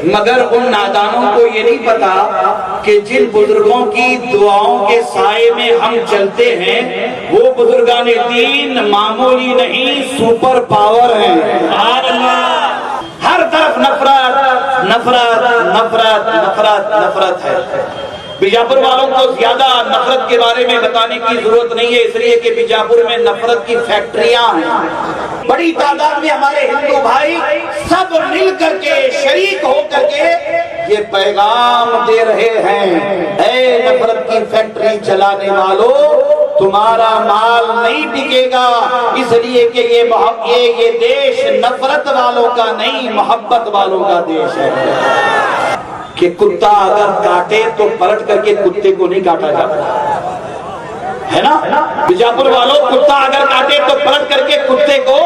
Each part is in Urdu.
مگر ان نادانوں کو یہ نہیں پتا کہ جن بزرگوں کی دعاؤں کے سائے میں ہم چلتے ہیں وہ بزرگان دین معمولی نہیں، سپر پاور ہیں۔ سبحان اللہ۔ ہر طرف نفرت نفرت نفرت نفرت نفرت ہے۔ بیجاپور والوں کو زیادہ نفرت کے بارے میں بتانے کی ضرورت نہیں ہے، اس لیے کہ بیجاپور میں نفرت کی فیکٹریاں ہیں۔ بڑی تعداد میں ہمارے ہندو بھائی سب مل کر کے، شریک ہو کر کے یہ پیغام دے رہے ہیں، اے نفرت کی فیکٹری چلانے والوں، تمہارا مال نہیں بکے گا، اس لیے کہ یہ دیش نفرت والوں کا نہیں، محبت والوں کا دیش ہے۔ کہ کتا اگر کاٹے تو پلٹ کر کے کتے کو نہیں کاٹا جاتا ہے نا؟ بیجاپور والوں، کتا اگر کاٹے تو پلٹ کر کے کتے کو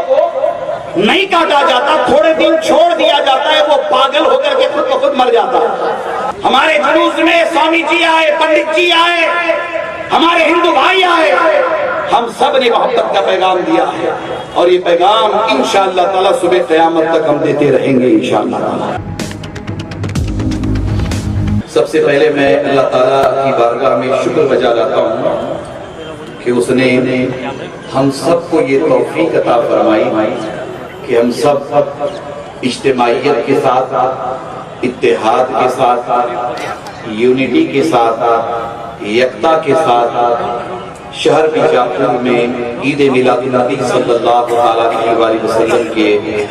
نہیں کاٹا جاتا، تھوڑے دن چھوڑ دیا جاتا ہے، وہ پاگل ہو کر کے خود کو خود مر جاتا ہے۔ ہمارے جلوس میں سوامی جی آئے، پنڈت جی آئے، ہمارے ہندو بھائی آئے، ہم سب نے محبت کا پیغام دیا ہے، اور یہ پیغام انشاءاللہ تعالی صبح قیامت تک ہم دیتے رہیں گے انشاءاللہ تعالی۔ سب سے پہلے میں اللہ تعالیٰ کی بارگاہ میں شکر بجا لاتا ہوں کہ اس نے ہم سب کو یہ توفیق عطا فرمائی کہ ہم سب اجتماعیت کے ساتھ، اتحاد کے ساتھ، یونٹی کے ساتھ، یکتا کے ساتھ شہر بیجاپور میں عید میلاد النبی صلی اللہ علیہ وآلہ وسلم کے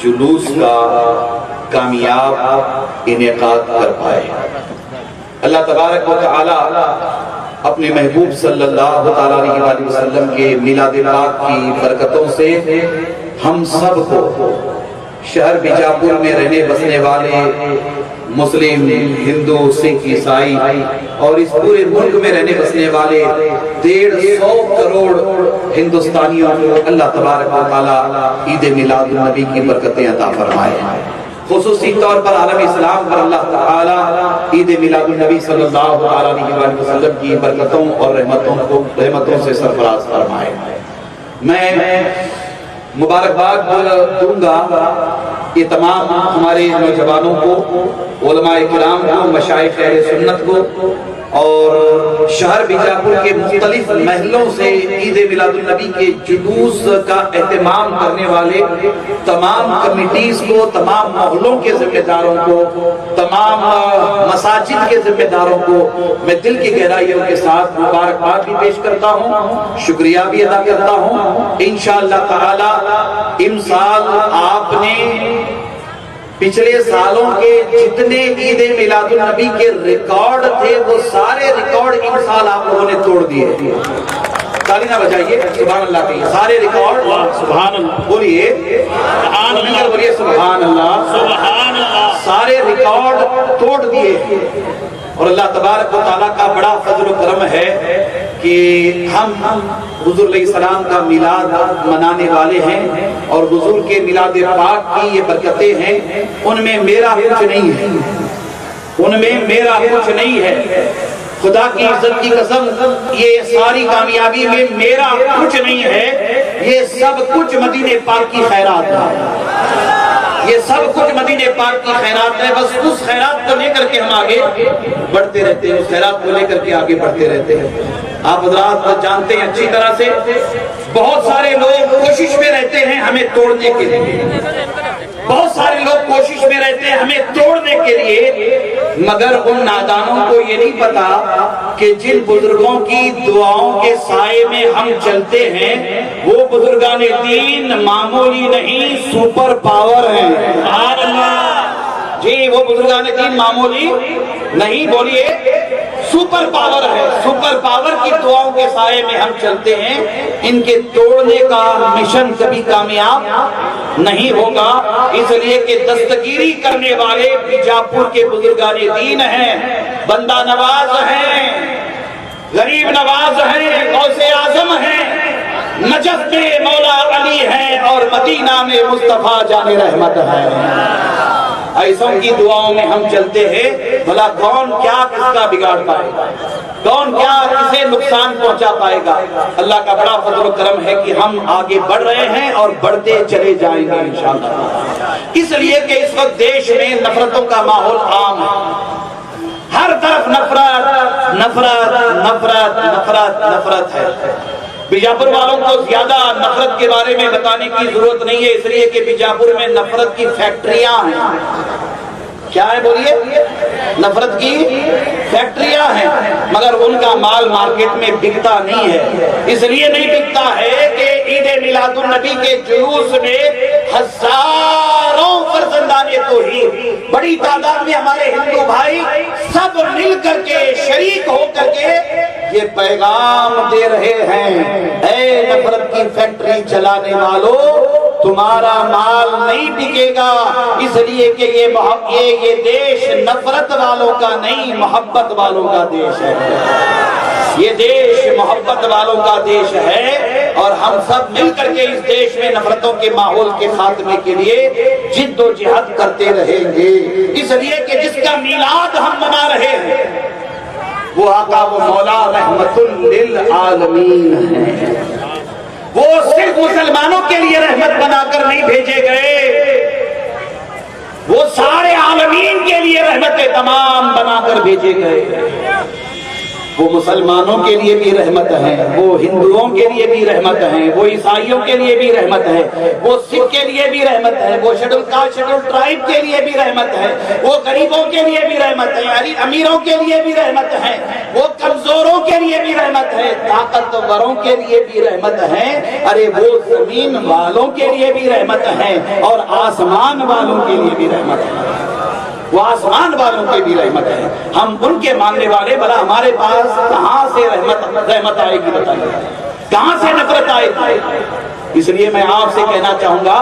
جلوس کا کامیاب انعقاد کر پائے۔ اللہ تبارک و تعالی اپنے محبوب صلی اللہ علیہ وآلہ وسلم کے میلاد پاک کی برکتوں سے ہم سب کو شہر بیجاپور میں رہنے بسنے والے مسلم، ہندو، سکھ، عیسائی اور اس پورے ملک میں رہنے بسنے والے 150 کروڑ ہندوستانیوں کو اللہ تبارک و تعالی عید میلاد النبی کی برکتیں عطا فرمائے۔ خصوصی طور پر عالم اسلام پر اللہ تعالی عید میلاد النبی صلی اللہ علیہ وآلہ وسلم کی برکتوں اور رحمتوں سے سرفراز فرمائے۔ میں مبارکباد دوں گا یہ تمام ہمارے نوجوانوں کو، علماء کرام کو، مشائخ اہل سنت کو، اور شہر بیجاپور کے مختلف محلوں سے عید میلاد النبی کے جلوس کا اہتمام کرنے والے تمام کمیٹیز کو، تمام محلوں کے ذمہ داروں کو، تمام مساجد کے ذمہ داروں کو میں دل کی گہرائیوں کے ساتھ مبارکباد بھی پیش کرتا ہوں، شکریہ بھی ادا کرتا ہوں۔ انشاءاللہ تعالی ان سال آپ نے پچھلے سالوں کے جتنے عید میلاد النبی کے ریکارڈ تھے وہ سارے ریکارڈ ان سال آپ لوگوں نے توڑ دیے۔ تالی نہ بجائیے، سبحان اللہ کی سارے ریکارڈ، سبحان اللہ بولیے، بولیے سبحان اللہ، سبحان اللہ، سارے ریکارڈ توڑ دیے۔ اور اللہ تبارک و تعالیٰ کا بڑا فضل و کرم ہے کہ ہم حضور علیہ السلام کا میلاد منانے والے ہیں، اور حضور کے میلاد پاک کی یہ برکتیں ہیں، ان میں میرا کچھ نہیں ہے، ان میں میرا کچھ نہیں ہے۔ خدا کی عزت کی قسم، یہ ساری کامیابی میں میرا کچھ نہیں ہے، یہ سب کچھ مدینے پاک کی خیرات ہے، یہ سب کچھ مدینے پاک کی خیرات ہے۔ بس اس خیرات کو لے کر کے ہم آگے بڑھتے رہتے ہیں، اس خیرات کو لے کر کے آگے بڑھتے رہتے ہیں۔ آپ حضرات جانتے ہیں اچھی طرح سے، بہت سارے لوگ کوشش میں رہتے ہیں ہمیں توڑنے کے لیے، بہت سارے لوگ کوشش میں رہتے ہیں ہمیں توڑنے کے لیے، مگر ان نادانوں کو یہ نہیں پتا کہ جن بزرگوں کی دعاؤں کے سائے میں ہم چلتے ہیں وہ بزرگان دین معمولی نہیں، سپر پاور ہیں۔ سبحان اللہ، جی وہ بزرگان دین معمولی نہیں، بولیے سپر پاور ہے۔ سپر پاور کی دعاؤں کے سائے میں ہم چلتے ہیں، ان کے توڑنے کا مشن کبھی کامیاب نہیں ہوگا، اس لیے کہ دستگیری کرنے والے بیجاپور کے بزرگان دین ہیں، بندہ نواز ہیں، غریب نواز ہیں، غوث اعظم ہیں، نجف میں مولا علی ہیں، اور مدینہ میں مصطفیٰ جان رحمت ہیں۔ ایسوں کی دعاؤں میں ہم چلتے ہیں، بھلا کون کیا کس کا بگاڑ پائے گا۔ کون کیا کسے نقصان پہنچا پائے گا؟ اللہ کا بڑا فضل و کرم ہے کہ ہم آگے بڑھ رہے ہیں اور بڑھتے چلے جائیں گے انشاءاللہ، اس لیے کہ اس وقت دیش میں نفرتوں کا ماحول عام ہے، ہر طرف نفرت نفرت نفرت نفرت نفرت ہے۔ بیجاپور والوں کو زیادہ نفرت کے بارے میں بتانے کی ضرورت نہیں ہے، اس لیے کہ بیجاپور میں نفرت کی فیکٹریاں ہیں۔ کیا ہے بولیے؟ نفرت کی فیکٹریاں ہیں، مگر ان کا مال مارکیٹ میں بکتا نہیں ہے۔ اس لیے نہیں بکتا ہے کہ عید میلاد النبی کے جلوس میں ہزاروں فرزندان توحید، بڑی تعداد میں ہمارے ہندو بھائی سب مل کر کے شریک ہو کر کے یہ پیغام دے رہے ہیں، اے نفرت کی فیکٹری چلانے والوں، تمہارا مال نہیں بکے گا، اس لیے کہ یہ دیش نفرت والوں کا نہیں، محبت والوں کا دیش ہے۔ یہ دیش محبت والوں کا دیش ہے، اور ہم سب مل کر کے اس دیش میں نفرتوں کے ماحول کے خاتمے کے لیے جد و جہد کرتے رہیں گے۔ اس لیے کہ جس کا میلاد ہم منا رہے ہیں وہ آقا و مولا رحمت للعالمین ہے، وہ صرف مسلمانوں کے لیے رحمت بنا کر نہیں بھیجے گئے، وہ سارے عالمین کے لیے رحمت تمام بنا کر بھیجے گئے۔ وہ مسلمانوں کے لیے بھی رحمت ہے، وہ ہندوؤں کے لیے بھی رحمت ہے، وہ عیسائیوں کے لیے بھی رحمت ہے، وہ سکھ کے لیے بھی رحمت ہے، وہ شیڈول کاسٹ شیڈول ٹرائب کے لیے بھی رحمت ہے، وہ غریبوں کے لیے بھی رحمت ہے، امیروں کے لیے بھی رحمت ہے، وہ کمزوروں کے لیے بھی رحمت ہے، طاقتوروں کے لیے بھی رحمت ہے، ارے وہ زمین والوں کے لیے بھی رحمت ہے، اور آسمان والوں کے لیے بھی رحمت ہے، وہ آسمان والوں کے بھی رحمت ہے۔ ہم ان کے ماننے والے، بھلا ہمارے پاس کہاں سے رحمت آئے گی؟ بتائیے کہاں سے نفرت آئے گی؟ اس لیے میں آپ سے کہنا چاہوں گا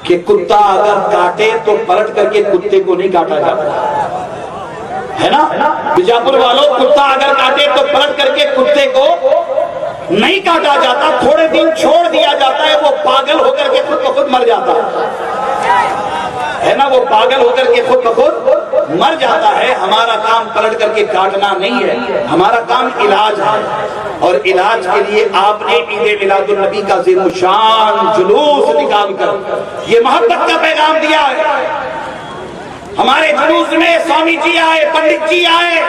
کہ کتا اگر کاٹے تو پلٹ کر کے کتے کو نہیں کاٹا جاتا ہے نا؟ بیجاپور والوں، کتا اگر کاٹے تو پلٹ کر کے کتے کو نہیں کاٹا جاتا، تھوڑے دن چھوڑ دیا جاتا ہے، وہ پاگل ہو کر کے خود بخود مر جاتا ہے نا؟ وہ پاگل ہو کر کے خود بخود مر جاتا ہے۔ ہمارا کام پلٹ کر کے کاٹنا نہیں ہے، ہمارا کام علاج ہے، اور علاج کے لیے آپ نے عید میلاد النبی کا عظیم الشان جلوس نکال کر یہ محبت کا پیغام دیا ہے۔ ہمارے جلوس میں سوامی جی آئے، پنڈت جی آئے،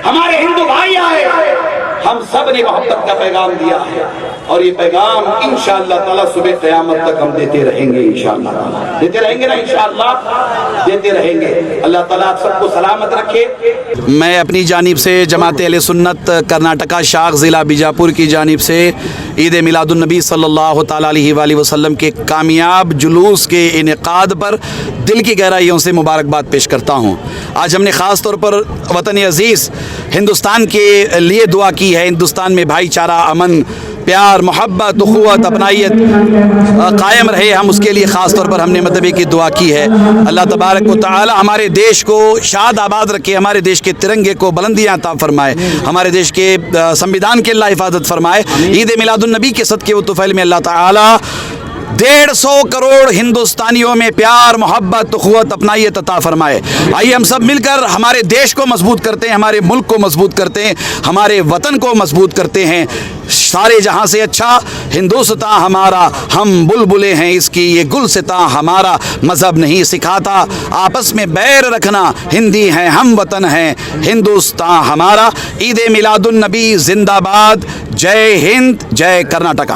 ہمارے ہندو بھائی آئے، ہم سب نے محبت کا پیغام دیا ہے، اور یہ پیغام انشاءاللہ تعالی صبح قیامت تک ہم دیتے رہیں گے، انشاءاللہ دیتے رہیں گے نا، انشاءاللہ دیتے رہیں گے۔ اللہ تعالیٰ آپ سب کو سلامت رکھے۔ میں اپنی جانب سے جماعت اہل سنت کرناٹکا شاخ ضلع بیجاپور کی جانب سے عید میلاد النبی صلی اللہ تعالیٰ علیہ وآلہ وسلم کے کامیاب جلوس کے انعقاد پر دل کی گہرائیوں سے مبارکباد پیش کرتا ہوں۔ آج ہم نے خاص طور پر وطن عزیز ہندوستان کے لیے دعا کی ہے، ہندوستان میں بھائی چارہ، امن، پیار، محبت، اخوت، اپنائیت قائم رہے، ہم اس کے لیے خاص طور پر ہم نے مطلب کی دعا کی ہے۔ اللہ تبارک و تعالی ہمارے دیش کو شاد آباد رکھے، ہمارے دیش کے ترنگے کو بلندیاں عطا فرمائے، ہمارے دیش کے سنویدھان کے اللہ حفاظت فرمائے۔ عید میلاد النبی کے صدقے و طفیل میں اللہ تعالی 150 کروڑ ہندوستانیوں میں پیار، محبت، اخوت، اپنائیت عطا فرمائے۔ آئیے ہم سب مل کر ہمارے دیش کو مضبوط کرتے ہیں، ہمارے ملک کو مضبوط کرتے ہیں، ہمارے وطن کو مضبوط کرتے ہیں۔ سارے جہاں سے اچھا ہندوستان ہمارا، ہم بلبلے ہیں اس کی، یہ گلستاں ہمارا، مذہب نہیں سکھاتا آپس میں بیر رکھنا، ہندی ہیں ہم وطن ہیں، ہندوستان ہمارا۔ عید میلاد النبی زندہ باد، جے ہند، جے کرناٹکا۔